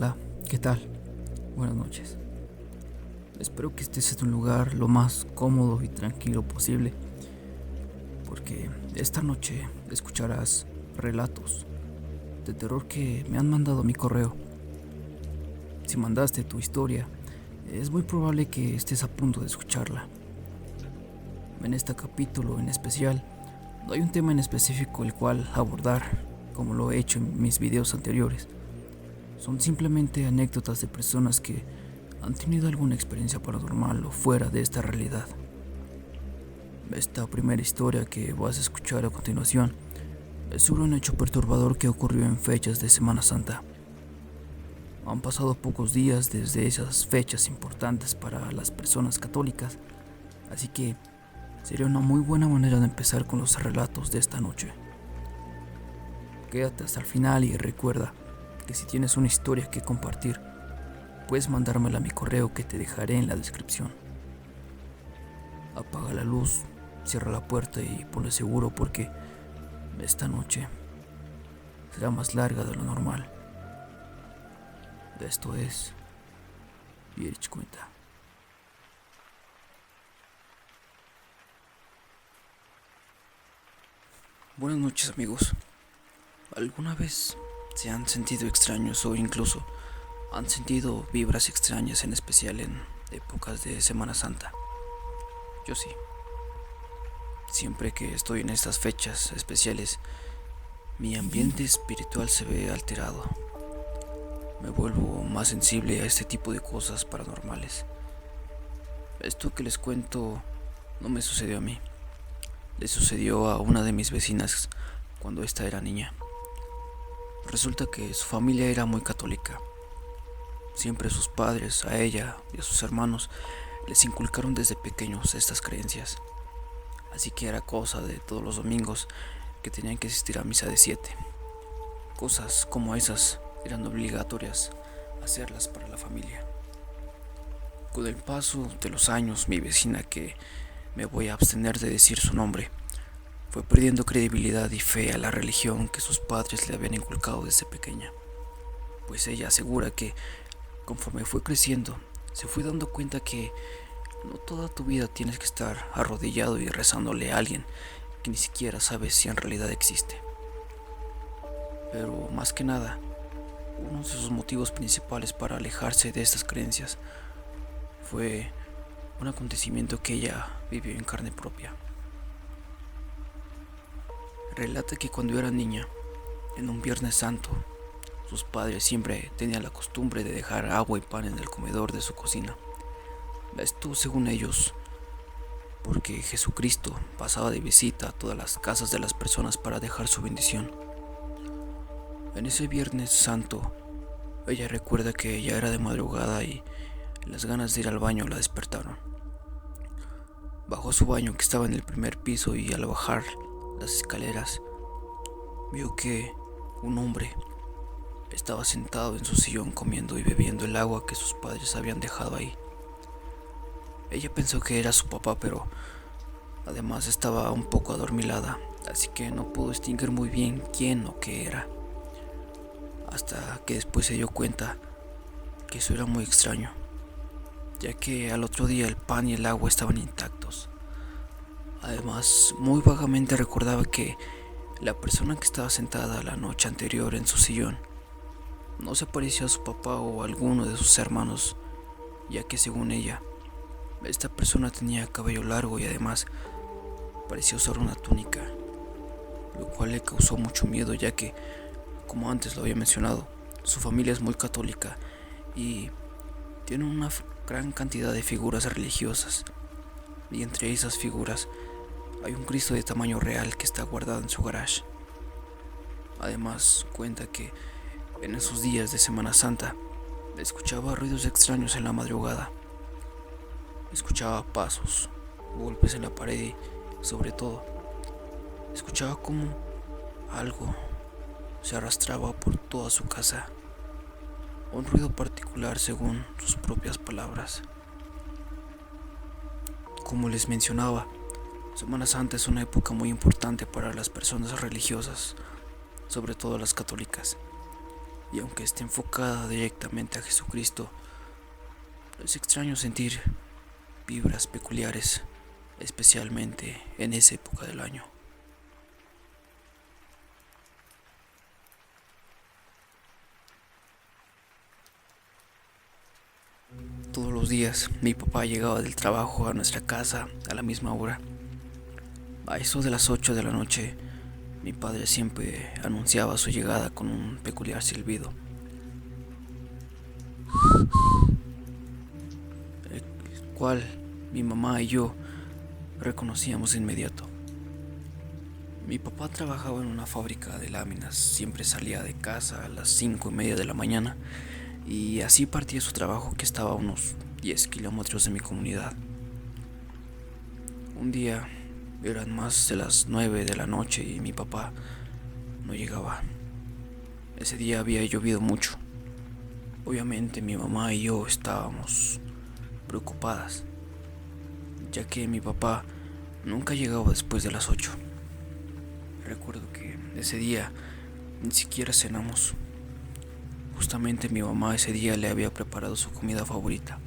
Hola, ¿qué tal? Buenas noches. Espero que estés en un lugar lo más cómodo y tranquilo posible, porque esta noche escucharás relatos de terror que me han mandado a mi correo. Si mandaste tu historia, es muy probable que estés a punto de escucharla. En este capítulo en especial, no hay un tema en específico el cual abordar, como lo he hecho en mis videos anteriores. Son simplemente anécdotas de personas que han tenido alguna experiencia paranormal o fuera de esta realidad. Esta primera historia que vas a escuchar a continuación es sobre un hecho perturbador que ocurrió en fechas de Semana Santa. Han pasado pocos días desde esas fechas importantes para las personas católicas, así que sería una muy buena manera de empezar con los relatos de esta noche. Quédate hasta el final y recuerda que si tienes una historia que compartir, puedes mandármela a mi correo que te dejaré en la descripción. Apaga la luz, cierra la puerta y ponle seguro porque esta noche será más larga de lo normal. Esto es Vierich Cuenta. Buenas noches, amigos. ¿Alguna vez se han sentido extraños o incluso han sentido vibras extrañas, en especial en épocas de Semana Santa? Yo sí. Siempre que estoy en estas fechas especiales, mi ambiente espiritual se ve alterado. Me vuelvo más sensible a este tipo de cosas paranormales. Esto que les cuento no me sucedió a mí. Le sucedió a una de mis vecinas cuando ésta era niña. Resulta que su familia era muy católica. Siempre sus padres, a ella y a sus hermanos, les inculcaron desde pequeños estas creencias. Así que era cosa de todos los domingos que tenían que asistir a misa de 7. Cosas como esas eran obligatorias hacerlas para la familia. Con el paso de los años, mi vecina, que me voy a abstener de decir su nombre, fue perdiendo credibilidad y fe a la religión que sus padres le habían inculcado desde pequeña. Pues ella asegura que conforme fue creciendo, se fue dando cuenta que no toda tu vida tienes que estar arrodillado y rezándole a alguien que ni siquiera sabes si en realidad existe. Pero más que nada, uno de sus motivos principales para alejarse de estas creencias fue un acontecimiento que ella vivió en carne propia. Relata que cuando era niña, en un Viernes Santo, sus padres siempre tenían la costumbre de dejar agua y pan en el comedor de su cocina. Esto, según ellos, porque Jesucristo pasaba de visita a todas las casas de las personas para dejar su bendición. En ese Viernes Santo, ella recuerda que ya era de madrugada y las ganas de ir al baño la despertaron. Bajó a su baño, que estaba en el primer piso, y al bajar las escaleras vio que un hombre estaba sentado en su sillón comiendo y bebiendo el agua que sus padres habían dejado ahí. Ella pensó que era su papá, pero además estaba un poco adormilada, así que no pudo distinguir muy bien quién o qué era. Hasta que después se dio cuenta que eso era muy extraño, ya que al otro día el pan y el agua estaban intactos. Además, muy vagamente recordaba que la persona que estaba sentada la noche anterior en su sillón no se parecía a su papá o a alguno de sus hermanos, ya que según ella, esta persona tenía cabello largo y además parecía usar una túnica, lo cual le causó mucho miedo, ya que, como antes lo había mencionado, su familia es muy católica y tiene una gran cantidad de figuras religiosas, y entre esas figuras hay un Cristo de tamaño real que está guardado en su garage. Además, cuenta que en esos días de Semana Santa escuchaba ruidos extraños en la madrugada. Escuchaba pasos, golpes en la pared y, sobre todo, escuchaba como algo se arrastraba por toda su casa. Un ruido particular, según sus propias palabras. Como les mencionaba, Semana Santa es una época muy importante para las personas religiosas, sobre todo las católicas. y aunque esté enfocada directamente a Jesucristo, es extraño sentir vibras peculiares, especialmente en esa época del año. Todos los días mi papá llegaba del trabajo a nuestra casa a la misma hora. A eso de las 8 de la noche, mi padre siempre anunciaba su llegada con un peculiar silbido, el cual mi mamá y yo reconocíamos de inmediato. Mi papá trabajaba en una fábrica de láminas, siempre salía de casa a las 5:30 de la mañana y así partía su trabajo, que estaba a unos 10 kilómetros de mi comunidad. Un día eran más de las 9 de la noche y mi papá no llegaba. Ese día había llovido mucho. Obviamente mi mamá y yo estábamos preocupadas, ya que mi papá nunca llegaba después de las 8. Recuerdo que ese día ni siquiera cenamos. Justamente mi mamá ese día le había preparado su comida favorita.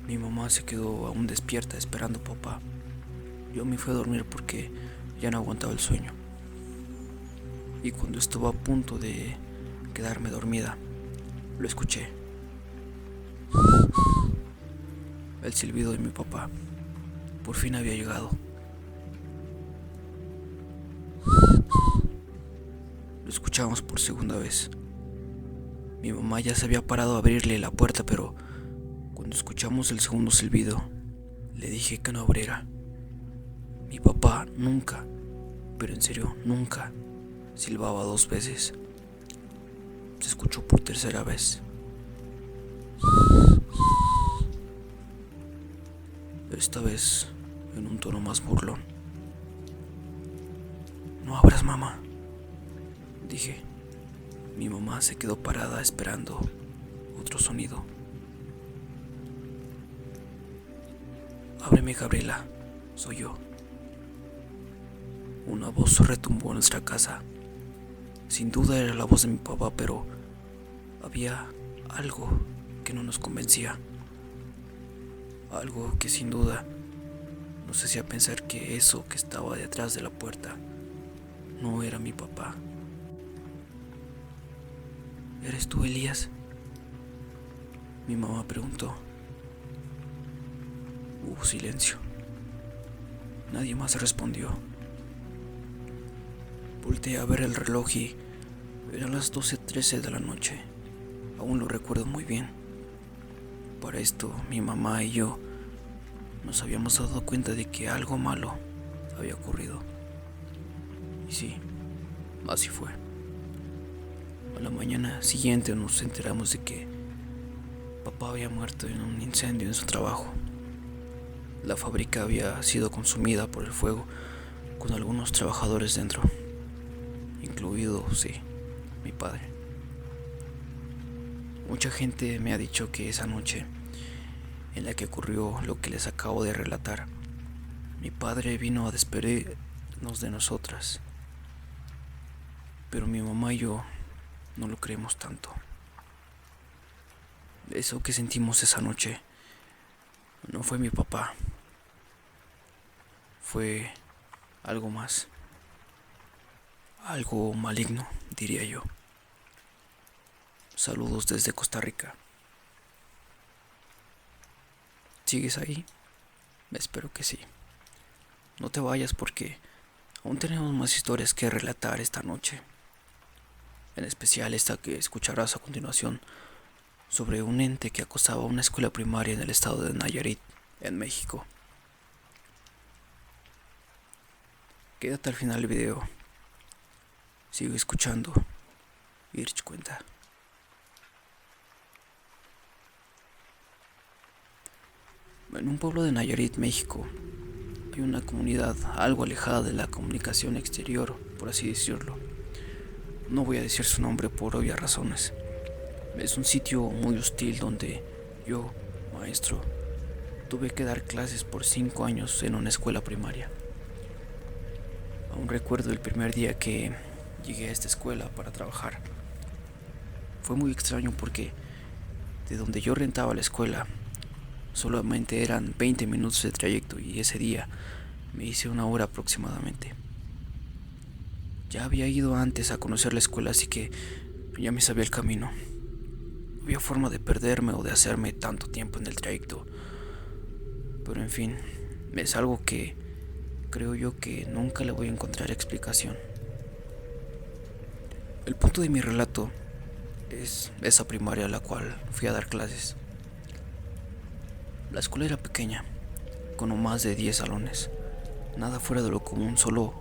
Mi mamá se quedó aún despierta esperando a papá. Yo me fui a dormir porque ya no aguantaba el sueño. Y cuando estuve a punto de quedarme dormida, lo escuché. El silbido de mi papá. Por fin había llegado. Lo escuchamos por segunda vez. Mi mamá ya se había parado a abrirle la puerta, pero cuando escuchamos el segundo silbido, le dije que no abriera. Mi papá nunca, pero en serio, nunca silbaba 2 veces. Se escuchó por tercera vez. Esta vez en un tono más burlón. No abras, mamá, dije. Mi mamá se quedó parada esperando otro sonido. Ábreme, Gabriela, soy yo. Una voz retumbó en nuestra casa. Sin duda era la voz de mi papá, pero había algo que no nos convencía. Algo que sin duda nos hacía pensar que eso que estaba detrás de la puerta no era mi papá. ¿Eres tú, Elías?, mi mamá preguntó. Hubo silencio. Nadie más respondió. Volteé a ver el reloj y eran las 12:13 de la noche. Aún lo recuerdo muy bien. Para esto, mi mamá y yo nos habíamos dado cuenta de que algo malo había ocurrido. Y sí, así fue. A la mañana siguiente nos enteramos de que papá había muerto en un incendio en su trabajo. La fábrica había sido consumida por el fuego, con algunos trabajadores dentro, incluido, sí, mi padre. Mucha gente me ha dicho que esa noche en la que ocurrió lo que les acabo de relatar, mi padre vino a despedirnos de nosotras. Pero mi mamá y yo no lo creemos tanto. Eso que sentimos esa noche no fue mi papá. Fue algo más. Algo maligno, diría yo. Saludos desde Costa Rica. ¿Sigues ahí? Espero que sí. No te vayas porque aún tenemos más historias que relatar esta noche. En especial esta que escucharás a continuación, sobre un ente que acosaba una escuela primaria en el estado de Nayarit, en México. Quédate al final del video. Sigue escuchando Irch Cuenta. En un pueblo de Nayarit, México, hay una comunidad algo alejada de la comunicación exterior, por así decirlo. No voy a decir su nombre por obvias razones. Es un sitio muy hostil donde yo, maestro, tuve que dar clases por 5 años en una escuela primaria. Aún recuerdo el primer día que llegué a esta escuela para trabajar. Fue muy extraño porque de donde yo rentaba la escuela solamente eran 20 minutos de trayecto y ese día me hice una hora aproximadamente. Ya había ido antes a conocer la escuela, así que ya me sabía el camino. No había forma de perderme o de hacerme tanto tiempo en el trayecto. Pero en fin, es algo que creo yo que nunca le voy a encontrar explicación. El punto de mi relato es esa primaria a la cual fui a dar clases. La escuela era pequeña, con no más de 10 salones. Nada fuera de lo común, solo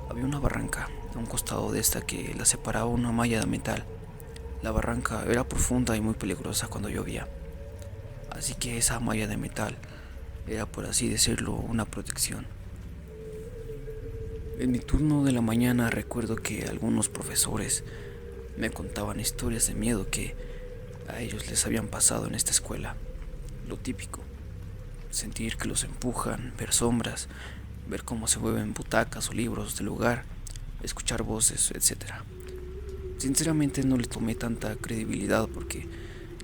había una barranca a un costado de esta que la separaba una malla de metal. La barranca era profunda y muy peligrosa cuando llovía, así que esa malla de metal era, por así decirlo, una protección. En mi turno de la mañana recuerdo que algunos profesores me contaban historias de miedo que a ellos les habían pasado en esta escuela. Lo típico, sentir que los empujan, ver sombras, ver cómo se mueven butacas o libros del lugar, escuchar voces, etc. Sinceramente no le tomé tanta credibilidad porque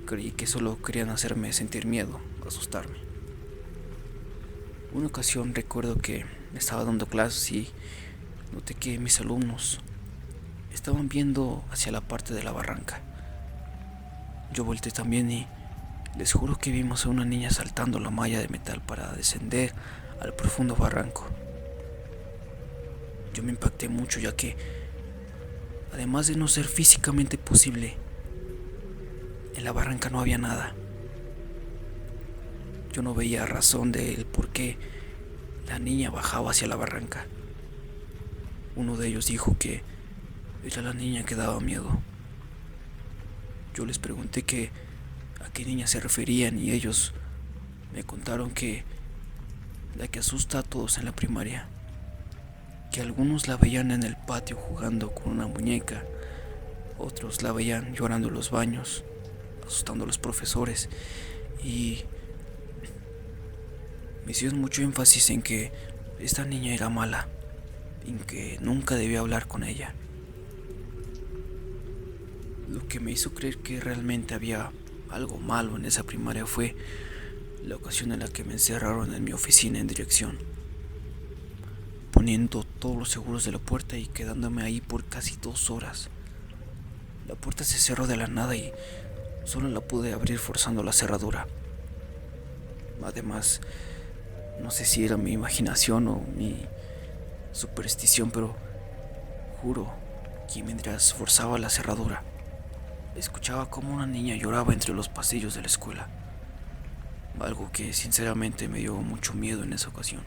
creí que solo querían hacerme sentir miedo, asustarme. Una ocasión recuerdo que estaba dando clases y noté que mis alumnos estaban viendo hacia la parte de la barranca. Yo volteé también y les juro que vimos a una niña saltando la malla de metal para descender al profundo barranco. Yo me impacté mucho ya que, además de no ser físicamente posible, en la barranca no había nada. Yo no veía razón del por qué la niña bajaba hacia la barranca. Uno de ellos dijo que era la niña que daba miedo. Yo les pregunté a qué niña se referían y ellos me contaron que la que asusta a todos en la primaria, que algunos la veían en el patio jugando con una muñeca, otros la veían llorando en los baños, asustando a los profesores, y me hicieron mucho énfasis en que esta niña era mala, en que nunca debía hablar con ella. Lo que me hizo creer que realmente había algo malo en esa primaria fue la ocasión en la que me encerraron en mi oficina en dirección, poniendo todos los seguros de la puerta y quedándome ahí por casi 2 horas. La puerta se cerró de la nada y solo la pude abrir forzando la cerradura. Además, no sé si era mi imaginación o mi superstición, pero juro que mientras forzaba la cerradura, escuchaba como una niña lloraba entre los pasillos de la escuela. Algo que sinceramente me dio mucho miedo en esa ocasión.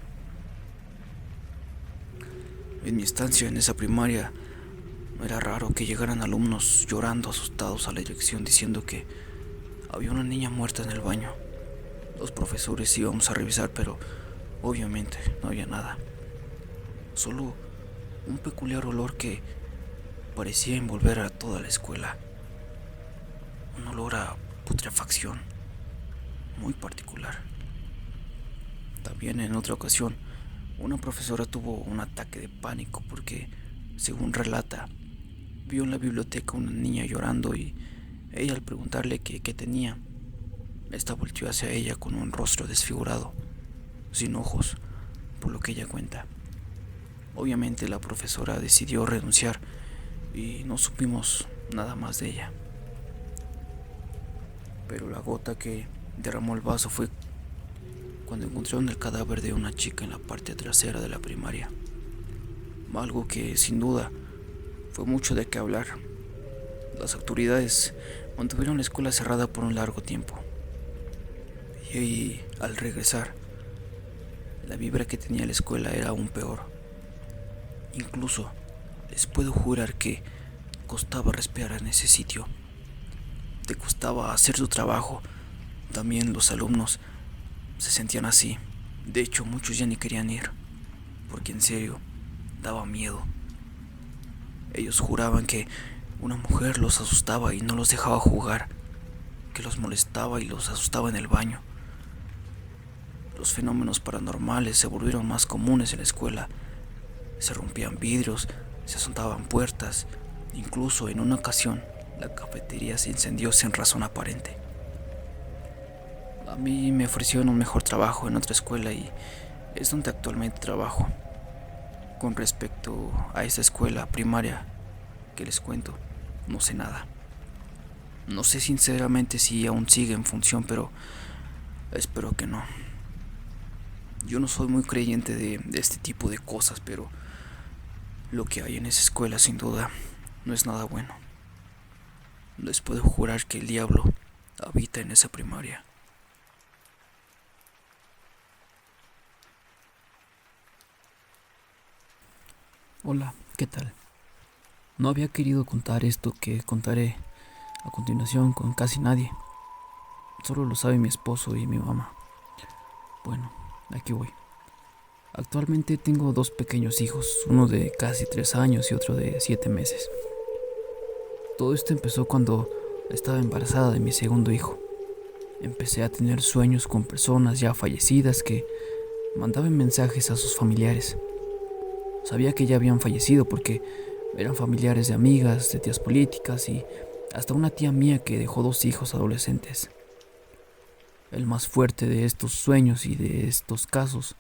En mi estancia en esa primaria, no era raro que llegaran alumnos llorando asustados a la dirección diciendo que había una niña muerta en el baño. Los profesores íbamos a revisar, pero obviamente no había nada. Solo un peculiar olor que parecía envolver a toda la escuela. Un olor a putrefacción muy particular. También en otra ocasión, una profesora tuvo un ataque de pánico porque, según relata, vio en la biblioteca una niña llorando y ella, al preguntarle qué tenía, esta volteó hacia ella con un rostro desfigurado, sin ojos, por lo que ella cuenta. Obviamente la profesora decidió renunciar y no supimos nada más de ella. Pero la gota que derramó el vaso fue cuando encontraron el cadáver de una chica en la parte trasera de la primaria. Algo que sin duda fue mucho de qué hablar. Las autoridades mantuvieron la escuela cerrada por un largo tiempo. Y al regresar, la vibra que tenía la escuela era aún peor. Incluso les puedo jurar que costaba respirar en ese sitio. Te costaba hacer tu trabajo. También los alumnos se sentían así. De hecho, muchos ya ni querían ir, porque en serio, daba miedo. Ellos juraban que una mujer los asustaba y no los dejaba jugar, que los molestaba y los asustaba en el baño. Los fenómenos paranormales se volvieron más comunes en la escuela. Se rompían vidrios, se azotaban puertas. Incluso en una ocasión La cafetería se incendió sin razón aparente. A mí me ofrecieron un mejor trabajo en otra escuela y es donde actualmente trabajo. Con respecto a esa escuela primaria que les cuento, no sé nada. No sé sinceramente si aún sigue en función, pero espero que no. Yo no soy muy creyente de este tipo de cosas, pero lo que hay en esa escuela sin duda no es nada bueno. Les puedo jurar que el diablo habita en esa primaria. Hola, ¿qué tal? No había querido contar esto que contaré a continuación con casi nadie. Solo lo sabe mi esposo y mi mamá. Bueno, aquí voy. Actualmente tengo dos pequeños hijos, uno de casi 3 años y otro de 7 meses. Todo esto empezó cuando estaba embarazada de mi segundo hijo. Empecé a tener sueños con personas ya fallecidas que mandaban mensajes a sus familiares. Sabía que ya habían fallecido porque eran familiares de amigas, de tías políticas y hasta una tía mía que dejó 2 hijos adolescentes. El más fuerte de estos sueños y de estos casos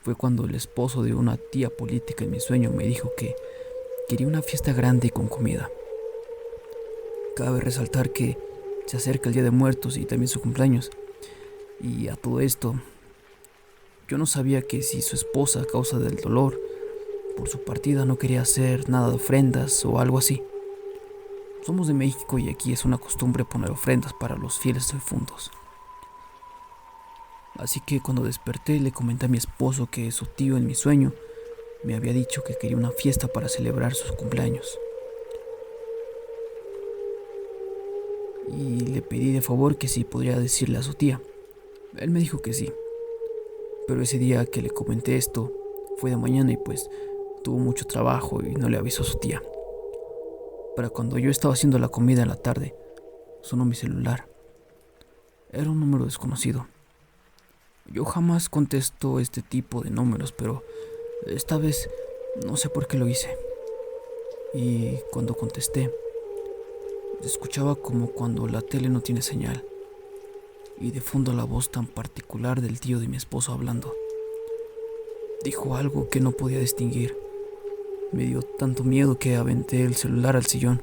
fue cuando el esposo de una tía política en mi sueño me dijo que quería una fiesta grande y con comida. Cabe resaltar que se acerca el Día de Muertos y también su cumpleaños. Y a todo esto, yo no sabía que si su esposa, a causa del dolor por su partida, no quería hacer nada de ofrendas o algo así. Somos de México y aquí es una costumbre poner ofrendas para los fieles difuntos. Así que cuando desperté le comenté a mi esposo que su tío en mi sueño me había dicho que quería una fiesta para celebrar sus cumpleaños. Y le pedí de favor que si podría decirle a su tía. Él me dijo que sí. Pero ese día que le comenté esto fue de mañana y pues tuvo mucho trabajo y no le avisó a su tía. Para cuando yo estaba haciendo la comida en la tarde, sonó mi celular. Era un número desconocido. Yo jamás contesto este tipo de números, pero esta vez no sé por qué lo hice. Y cuando contesté, se escuchaba como cuando la tele no tiene señal. Y de fondo la voz tan particular del tío de mi esposo hablando. Dijo algo que no podía distinguir. Me dio tanto miedo que aventé el celular al sillón.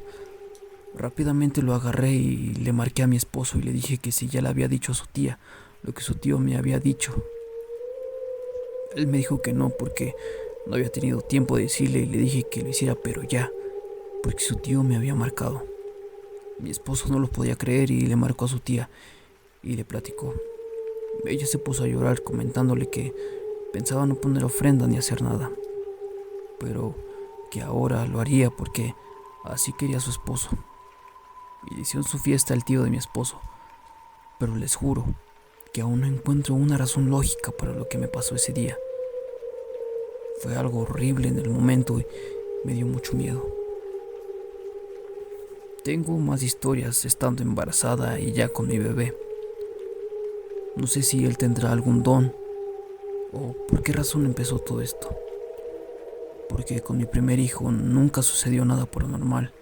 Rápidamente lo agarré y le marqué a mi esposo y le dije que si ya le había dicho a su tía lo que su tío me había dicho. Él me dijo que no porque no había tenido tiempo de decirle y le dije que lo hiciera pero ya, porque su tío me había marcado. Mi esposo no lo podía creer y le marcó a su tía y le platicó. Ella se puso a llorar comentándole que pensaba no poner ofrenda ni hacer nada, pero que ahora lo haría porque así quería su esposo. Y le hicieron su fiesta al tío de mi esposo, pero les juro que aún no encuentro una razón lógica para lo que me pasó ese día. Fue algo horrible en el momento y me dio mucho miedo. Tengo más historias estando embarazada y ya con mi bebé. No sé si él tendrá algún don o por qué razón empezó todo esto. Porque con mi primer hijo nunca sucedió nada paranormal.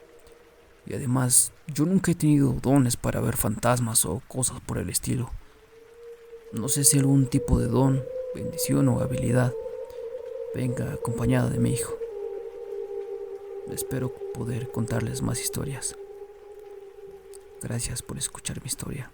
Y además, yo nunca he tenido dones para ver fantasmas o cosas por el estilo. No sé si algún tipo de don, bendición o habilidad venga acompañada de mi hijo. Espero poder contarles más historias. Gracias por escuchar mi historia.